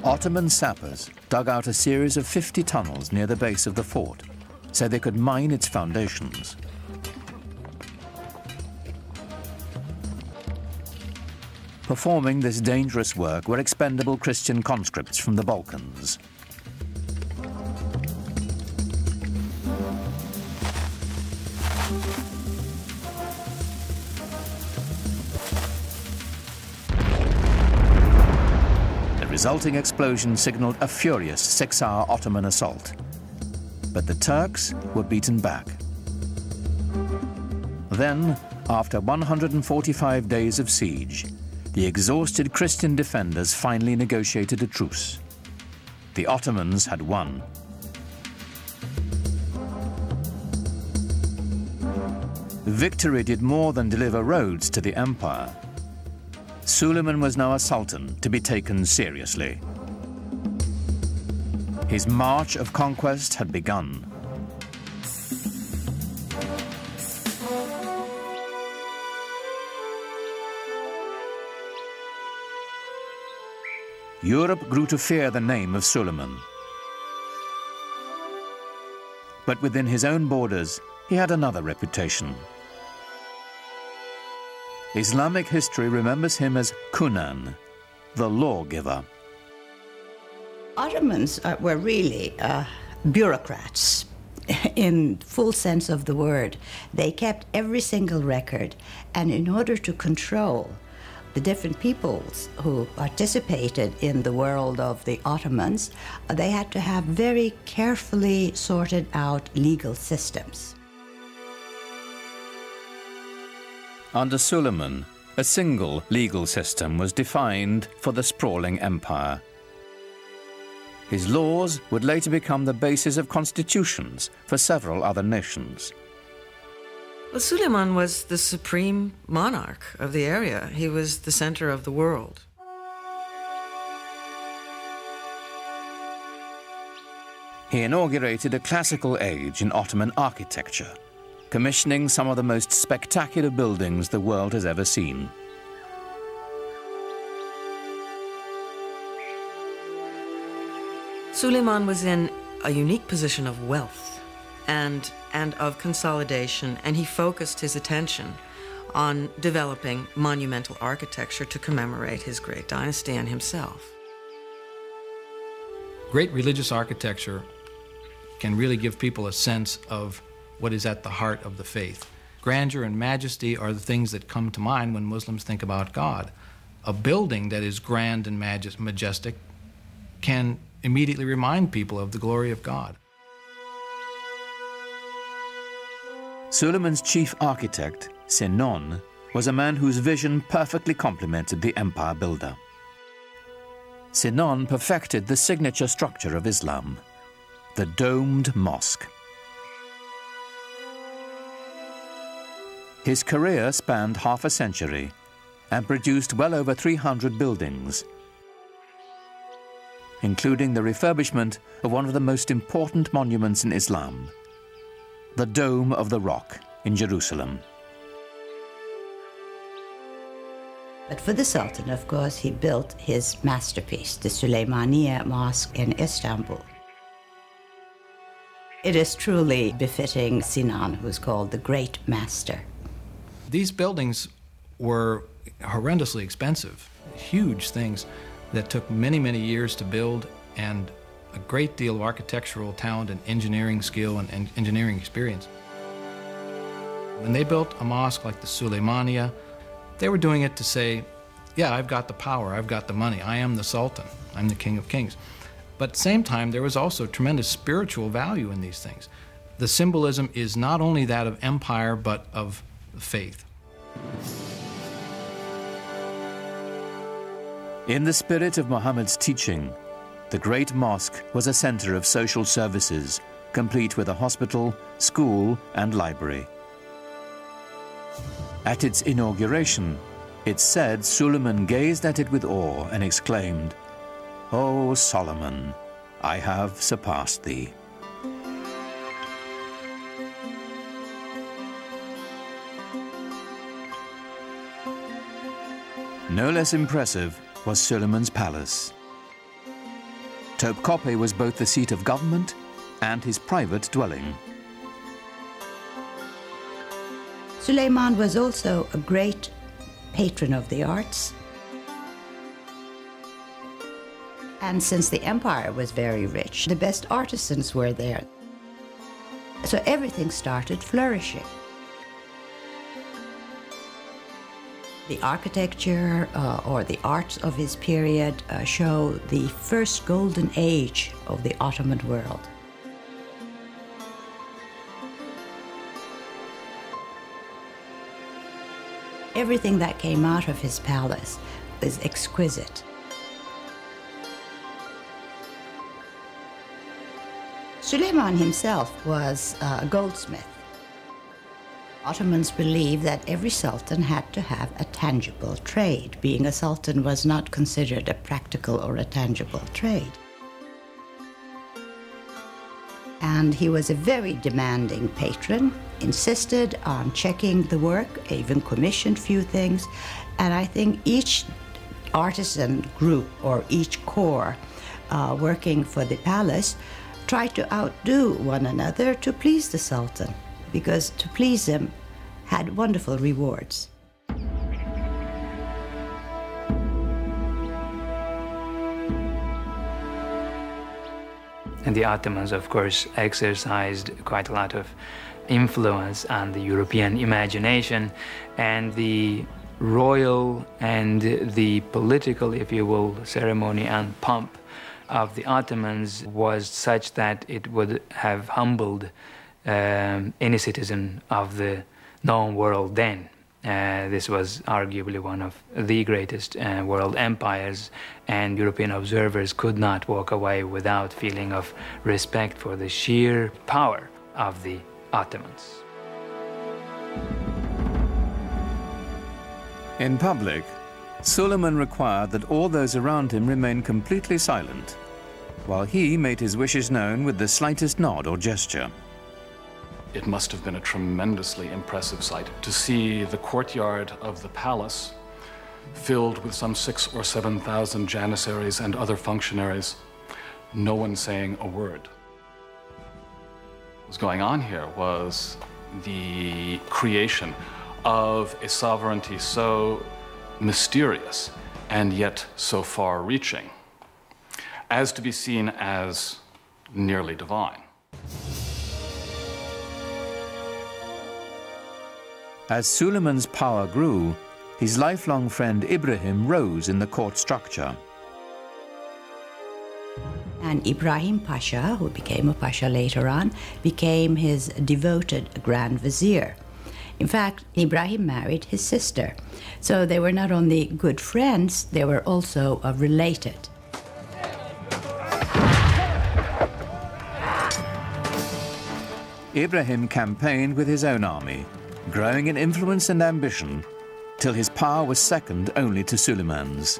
Ottoman sappers dug out a series of 50 tunnels near the base of the fort so they could mine its foundations. Performing this dangerous work were expendable Christian conscripts from the Balkans. resulting explosion signaled a furious 6-hour Ottoman assault. But the Turks were beaten back. Then, after 145 days of siege, the exhausted Christian defenders finally negotiated a truce. The Ottomans had won. Victory did more than deliver roads to the empire. Suleiman was now a sultan to be taken seriously. His march of conquest had begun. Europe grew to fear the name of Suleiman. But within his own borders, he had another reputation. Islamic history remembers him as Kunan, the lawgiver. Ottomans were really bureaucrats in full sense of the word. They kept every single record, and in order to control the different peoples who participated in the world of the Ottomans, they had to have very carefully sorted out legal systems. Under Suleiman, a single legal system was defined for the sprawling empire. His laws would later become the basis of constitutions for several other nations. Well, Suleiman was the supreme monarch of the area. He was the center of the world. He inaugurated a classical age in Ottoman architecture, commissioning some of the most spectacular buildings the world has ever seen. Suleiman was in a unique position of wealth and of consolidation, and he focused his attention on developing monumental architecture to commemorate his great dynasty and himself. Great religious architecture can really give people a sense of what is at the heart of the faith. Grandeur and majesty are the things that come to mind when Muslims think about God. A building that is grand and majestic can immediately remind people of the glory of God. Suleiman's chief architect, Sinon, was a man whose vision perfectly complemented the empire builder. Sinon perfected the signature structure of Islam, the domed mosque. His career spanned half a century and produced well over 300 buildings, including the refurbishment of one of the most important monuments in Islam, the Dome of the Rock in Jerusalem. But for the Sultan, of course, he built his masterpiece, the Süleymaniye Mosque in Istanbul. It is truly befitting Sinan, who's called the Great Master. These buildings were horrendously expensive, huge things that took many, many years to build, and a great deal of architectural talent and engineering skill and engineering experience. When they built a mosque like the Süleymaniye, they were doing it to say, yeah, I've got the power, I've got the money, I am the Sultan, I'm the King of Kings. But at the same time, there was also tremendous spiritual value in these things. The symbolism is not only that of empire, but of faith. In the spirit of Muhammad's teaching, the Great Mosque was a center of social services, complete with a hospital, school, and library. At its inauguration, it's said Suleiman gazed at it with awe and exclaimed, "O Solomon, I have surpassed thee." No less impressive was Suleiman's palace. Topkapi was both the seat of government and his private dwelling. Suleiman was also a great patron of the arts. And since the empire was very rich, the best artisans were there. So everything started flourishing. The architecture or the arts of his period show the first golden age of the Ottoman world. Everything that came out of his palace is exquisite. Suleiman himself was a goldsmith. Ottomans believed that every sultan had to have a tangible trade. Being a sultan was not considered a practical or a tangible trade. And he was a very demanding patron, insisted on checking the work, even commissioned few things. And I think each artisan group or each corps working for the palace tried to outdo one another to please the Sultan, because to please him had wonderful rewards. And the Ottomans, of course, exercised quite a lot of influence on the European imagination, and the royal and the political, if you will, ceremony and pomp of the Ottomans was such that it would have humbled any citizen of the known world then. This was arguably one of the greatest world empires, and European observers could not walk away without feeling of respect for the sheer power of the Ottomans. In public, Suleiman required that all those around him remain completely silent, while he made his wishes known with the slightest nod or gesture. It must have been a tremendously impressive sight to see the courtyard of the palace filled with some 6,000 or 7,000 janissaries and other functionaries, no one saying a word. What was going on here was the creation of a sovereignty so mysterious and yet so far-reaching as to be seen as nearly divine. As Suleiman's power grew, his lifelong friend Ibrahim rose in the court structure. And Ibrahim Pasha, who became a Pasha later on, became his devoted Grand Vizier. In fact, Ibrahim married his sister. So they were not only good friends, they were also related. Ibrahim campaigned with his own army, growing in influence and ambition, till his power was second only to Suleiman's.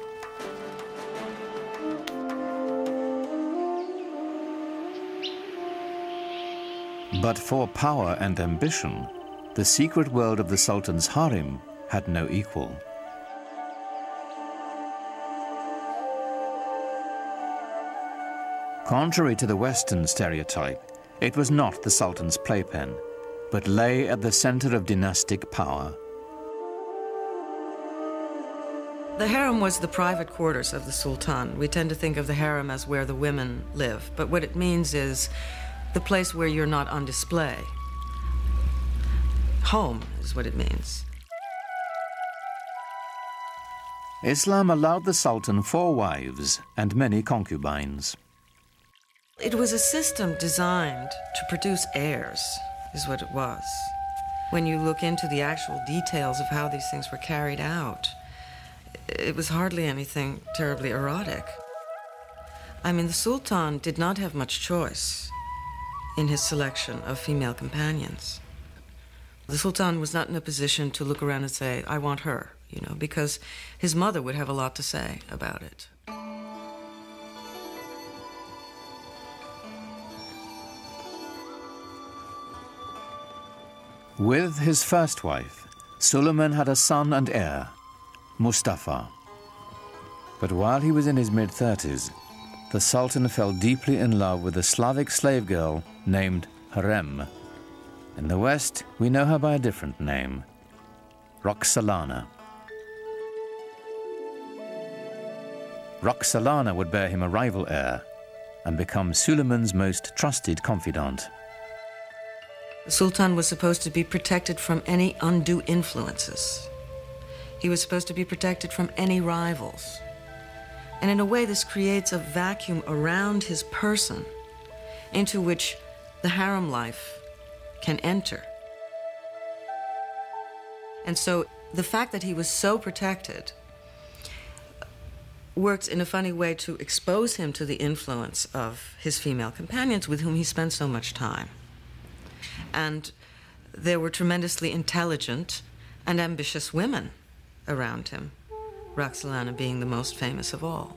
But for power and ambition, the secret world of the Sultan's harem had no equal. Contrary to the Western stereotype, it was not the Sultan's playpen, but lay at the center of dynastic power. The harem was the private quarters of the Sultan. We tend to think of the harem as where the women live, but what it means is the place where you're not on display. Home is what it means. Islam allowed the Sultan 4 wives and many concubines. It was a system designed to produce heirs, is what it was. When you look into the actual details of how these things were carried out, it was hardly anything terribly erotic. I mean, the Sultan did not have much choice in his selection of female companions. The Sultan was not in a position to look around and say, I want her, you know, because his mother would have a lot to say about it. With his first wife, Suleiman had a son and heir, Mustafa. But while he was in his mid-30s, the Sultan fell deeply in love with a Slavic slave girl named Harem. In the West, we know her by a different name, Roxolana. Roxolana would bear him a rival heir and become Suleiman's most trusted confidant. The Sultan was supposed to be protected from any undue influences. He was supposed to be protected from any rivals. And in a way, this creates a vacuum around his person into which the harem life can enter. And so the fact that he was so protected works in a funny way to expose him to the influence of his female companions with whom he spent so much time. And there were tremendously intelligent and ambitious women around him, Roxolana being the most famous of all.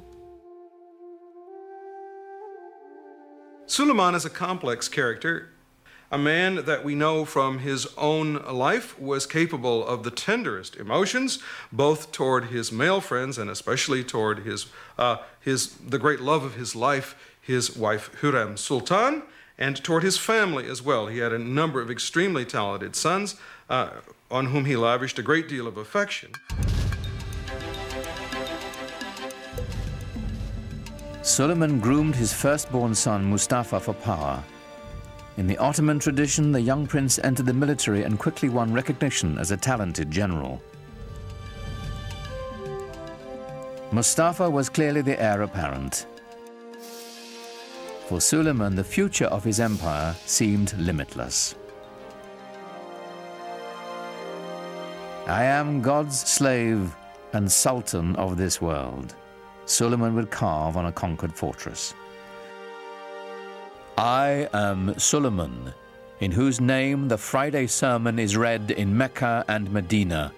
Suleiman is a complex character, a man that we know from his own life was capable of the tenderest emotions, both toward his male friends and especially toward the great love of his life, his wife Hürrem Sultan, and toward his family as well. He had a number of extremely talented sons on whom he lavished a great deal of affection. Suleiman groomed his firstborn son Mustafa for power. In the Ottoman tradition, the young prince entered the military and quickly won recognition as a talented general. Mustafa was clearly the heir apparent. For Suleiman, the future of his empire seemed limitless. I am God's slave and sultan of this world, Suleiman would carve on a conquered fortress. I am Suleiman, in whose name the Friday sermon is read in Mecca and Medina.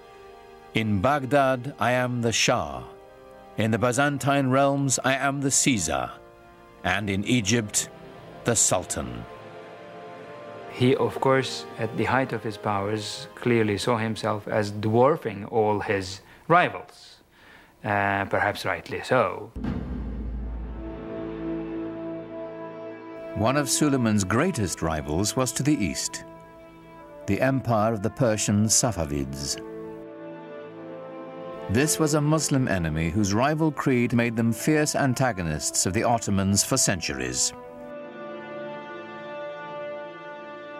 In Baghdad, I am the Shah. In the Byzantine realms, I am the Caesar. And in Egypt, the Sultan. He, of course, at the height of his powers, clearly saw himself as dwarfing all his rivals, perhaps rightly so. One of Suleiman's greatest rivals was to the east, the empire of the Persian Safavids. This was a Muslim enemy whose rival creed made them fierce antagonists of the Ottomans for centuries.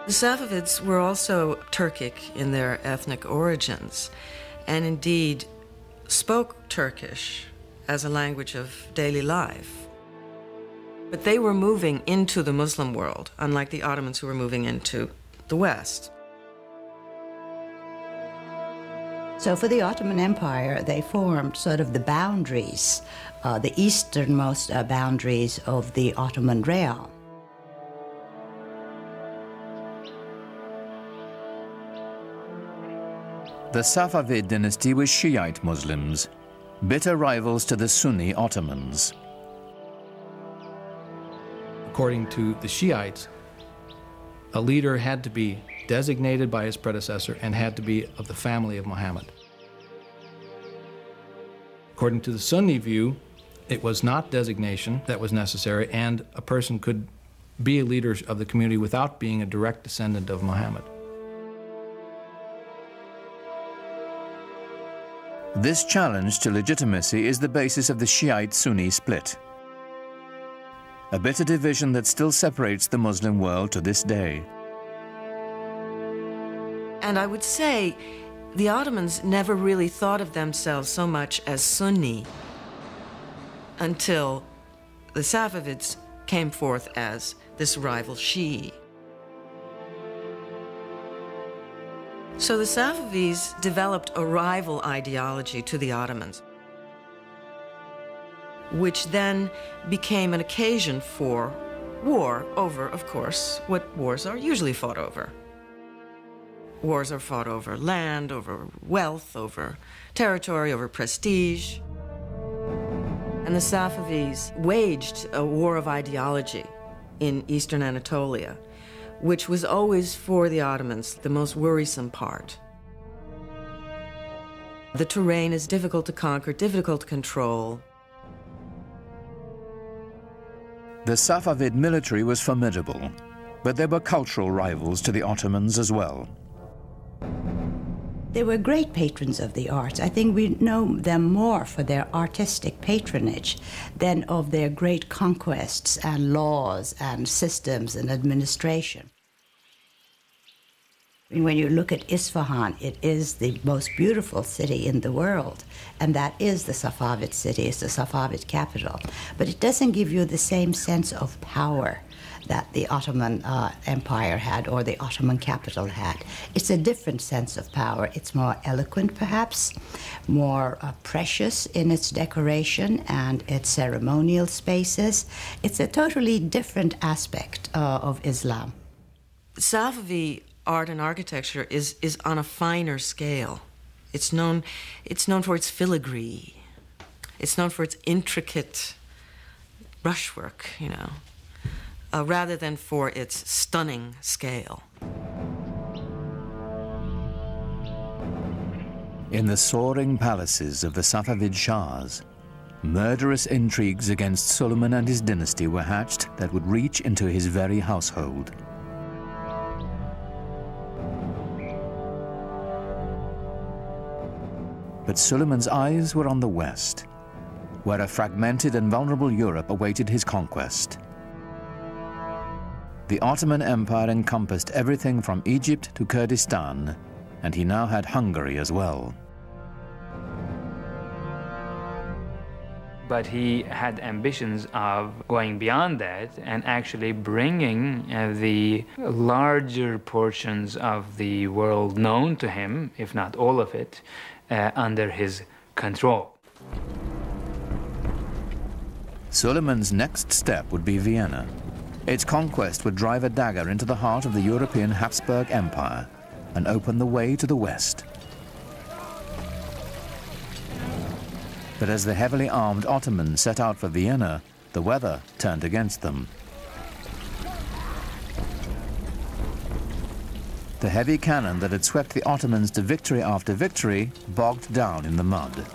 The Safavids were also Turkic in their ethnic origins, and indeed spoke Turkish as a language of daily life. But they were moving into the Muslim world, unlike the Ottomans who were moving into the West. So for the Ottoman Empire, they formed sort of the boundaries, the easternmost boundaries of the Ottoman realm. The Safavid dynasty was Shiite Muslims, bitter rivals to the Sunni Ottomans. According to the Shiites, a leader had to be designated by his predecessor and had to be of the family of Muhammad. According to the Sunni view, it was not designation that was necessary, and a person could be a leader of the community without being a direct descendant of Muhammad. This challenge to legitimacy is the basis of the Shiite-Sunni split, a bitter division that still separates the Muslim world to this day. And I would say the Ottomans never really thought of themselves so much as Sunni until the Safavids came forth as this rival Shi'i. So the Safavids developed a rival ideology to the Ottomans, which then became an occasion for war over, of course, what wars are usually fought over. Wars are fought over land, over wealth, over territory, over prestige. And the Safavids waged a war of ideology in eastern Anatolia, which was always, for the Ottomans, the most worrisome part. The terrain is difficult to conquer, difficult to control. The Safavid military was formidable, but there were cultural rivals to the Ottomans as well. They were great patrons of the arts. I think we know them more for their artistic patronage than of their great conquests and laws and systems and administration. When you look at Isfahan, it is the most beautiful city in the world, and that is the Safavid city, it's the Safavid capital. But it doesn't give you the same sense of power that the Ottoman Empire had or the Ottoman capital had. It's a different sense of power. It's more eloquent, perhaps, more precious in its decoration and its ceremonial spaces. It's a totally different aspect of Islam. Safavi art and architecture is on a finer scale. It's known for its filigree. It's known for its intricate brushwork, you know, rather than for its stunning scale. In the soaring palaces of the Safavid Shahs, murderous intrigues against Suleiman and his dynasty were hatched that would reach into his very household. But Suleiman's eyes were on the west, where a fragmented and vulnerable Europe awaited his conquest. The Ottoman Empire encompassed everything from Egypt to Kurdistan, and he now had Hungary as well. But he had ambitions of going beyond that and actually bringing the larger portions of the world known to him, if not all of it, under his control. Suleiman's next step would be Vienna. Its conquest would drive a dagger into the heart of the European Habsburg Empire and open the way to the west. But as the heavily armed Ottomans set out for Vienna, the weather turned against them. The heavy cannon that had swept the Ottomans to victory after victory bogged down in the mud.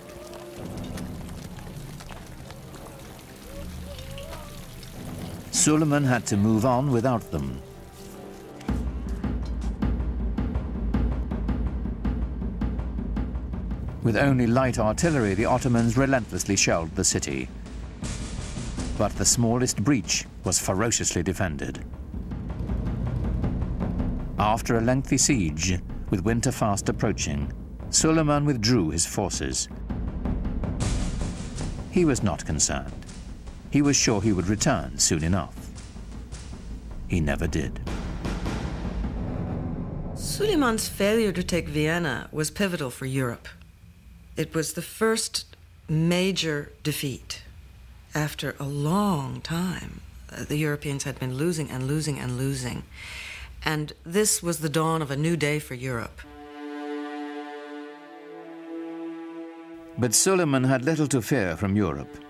Suleiman had to move on without them. With only light artillery, the Ottomans relentlessly shelled the city. But the smallest breach was ferociously defended. After a lengthy siege, with winter fast approaching, Suleiman withdrew his forces. He was not concerned. He was sure he would return soon enough. He never did. Suleiman's failure to take Vienna was pivotal for Europe. It was the first major defeat after a long time. The Europeans had been losing and losing and losing. And this was the dawn of a new day for Europe. But Suleiman had little to fear from Europe.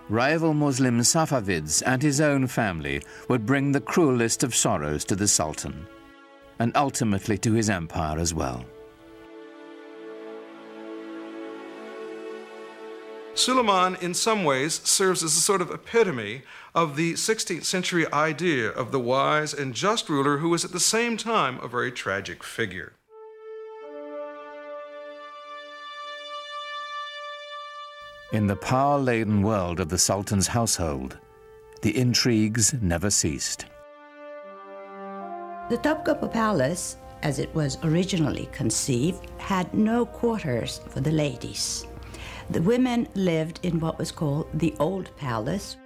Rival Muslim Safavids and his own family would bring the cruelest of sorrows to the Sultan, and ultimately to his empire as well. Suleiman, in some ways, serves as a sort of epitome of the 16th century idea of the wise and just ruler who was at the same time a very tragic figure. In the power-laden world of the Sultan's household, the intrigues never ceased. The Topkapı Palace, as it was originally conceived, had no quarters for the ladies. The women lived in what was called the Old Palace.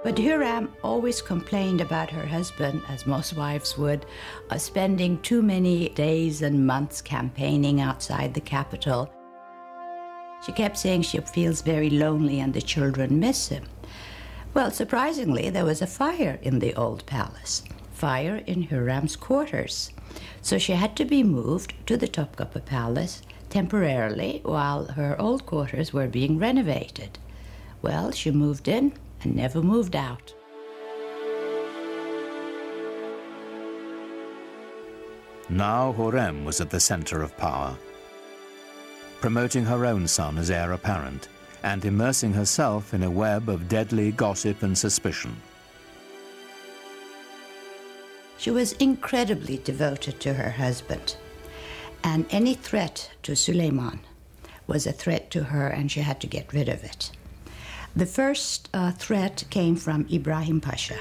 But Hürrem always complained about her husband, as most wives would, spending too many days and months campaigning outside the capital. She kept saying she feels very lonely and the children miss him. Well, surprisingly, there was a fire in the Old Palace, fire in Hürrem's quarters. So she had to be moved to the Topkapı Palace temporarily while her old quarters were being renovated. Well, she moved in and never moved out. Now Hürrem was at the center of power, promoting her own son as heir apparent and immersing herself in a web of deadly gossip and suspicion. She was incredibly devoted to her husband, and any threat to Suleiman was a threat to her, and she had to get rid of it. The first threat came from Ibrahim Pasha,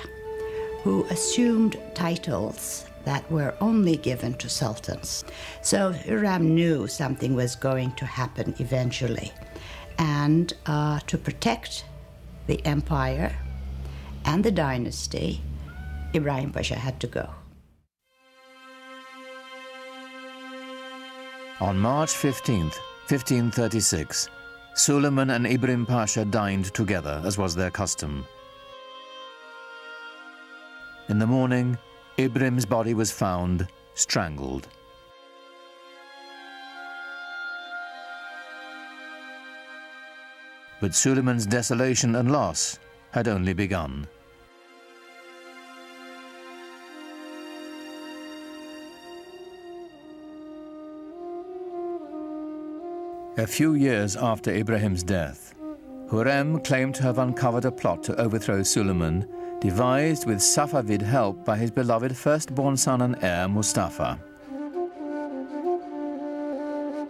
who assumed titles that were only given to sultans. So Hürrem knew something was going to happen eventually. And to protect the empire and the dynasty, Ibrahim Pasha had to go. On March 15th, 1536, Suleiman and Ibrahim Pasha dined together, as was their custom. In the morning, Ibrahim's body was found strangled. But Suleiman's desolation and loss had only begun. A few years after Ibrahim's death, Hürrem claimed to have uncovered a plot to overthrow Suleiman, devised with Safavid help by his beloved firstborn son and heir, Mustafa.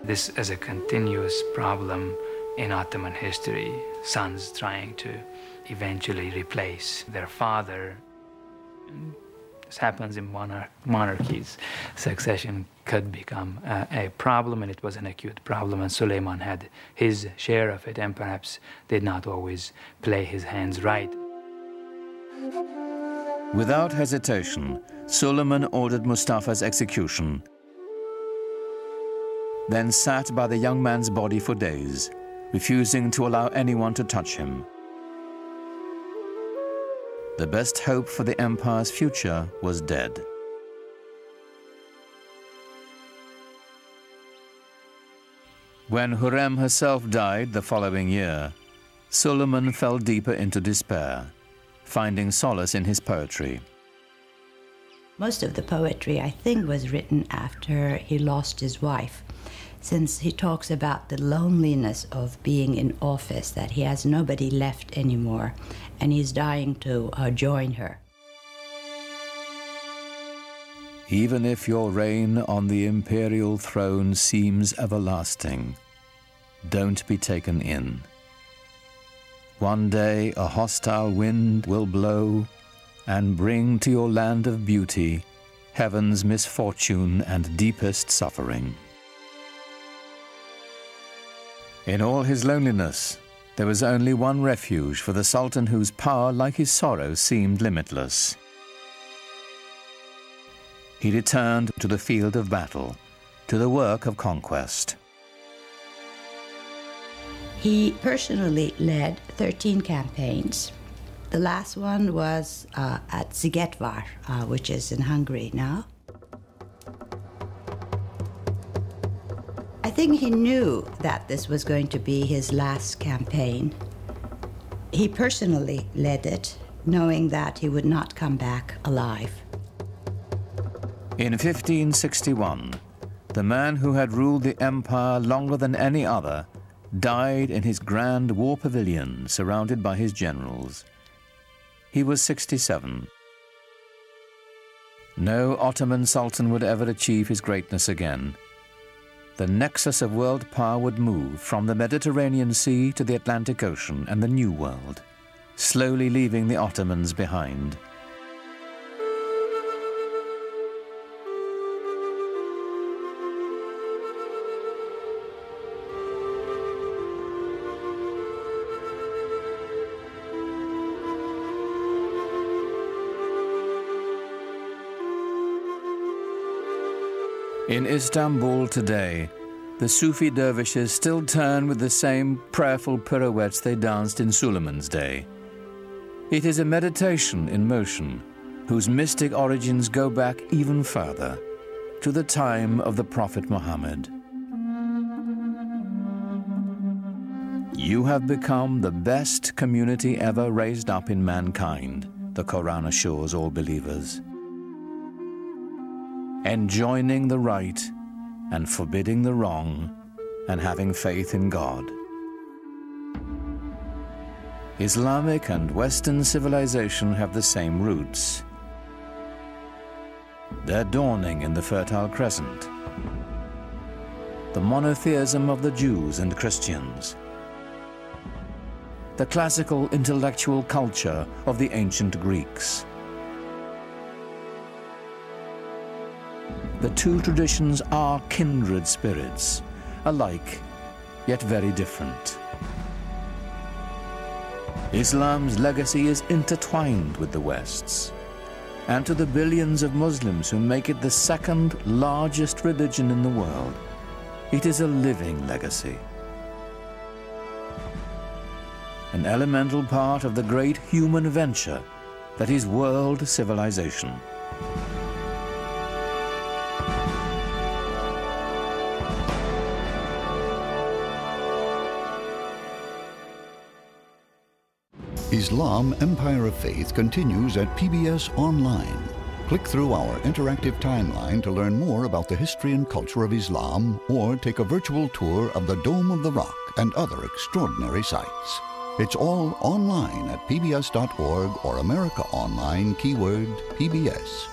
This is a continuous problem in Ottoman history, sons trying to eventually replace their father. This happens in monarchies. Succession could become a problem, and it was an acute problem, and Suleiman had his share of it, and perhaps did not always play his hands right. Without hesitation, Suleiman ordered Mustafa's execution, then sat by the young man's body for days, refusing to allow anyone to touch him. The best hope for the empire's future was dead. When Hürrem herself died the following year, Suleiman fell deeper into despair, finding solace in his poetry. Most of the poetry, I think, was written after he lost his wife, since he talks about the loneliness of being in office, that he has nobody left anymore, and he's dying to join her. Even if your reign on the imperial throne seems everlasting, don't be taken in. One day a hostile wind will blow and bring to your land of beauty heaven's misfortune and deepest suffering. In all his loneliness, there was only one refuge for the Sultan whose power, like his sorrow, seemed limitless. He returned to the field of battle, to the work of conquest. He personally led 13 campaigns. The last one was at Szigetvar, which is in Hungary now. I think he knew that this was going to be his last campaign. He personally led it, knowing that he would not come back alive. In 1561, the man who had ruled the empire longer than any other died in his grand war pavilion, surrounded by his generals. He was 67. No Ottoman Sultan would ever achieve his greatness again. The nexus of world power would move from the Mediterranean Sea to the Atlantic Ocean and the New World, slowly leaving the Ottomans behind. In Istanbul today, the Sufi dervishes still turn with the same prayerful pirouettes they danced in Suleiman's day. It is a meditation in motion, whose mystic origins go back even further, to the time of the Prophet Muhammad. You have become the best community ever raised up in mankind, the Quran assures all believers. Enjoining the right and forbidding the wrong, and having faith in God. Islamic and Western civilization have the same roots. They're dawning in the Fertile Crescent. The monotheism of the Jews and Christians. The classical intellectual culture of the ancient Greeks. The two traditions are kindred spirits, alike, yet very different. Islam's legacy is intertwined with the West's, and to the billions of Muslims who make it the second largest religion in the world, it is a living legacy. An elemental part of the great human venture that is world civilization. Islam Empire of Faith continues at PBS Online. Click through our interactive timeline to learn more about the history and culture of Islam, or take a virtual tour of the Dome of the Rock and other extraordinary sights. It's all online at pbs.org or America Online, keyword PBS.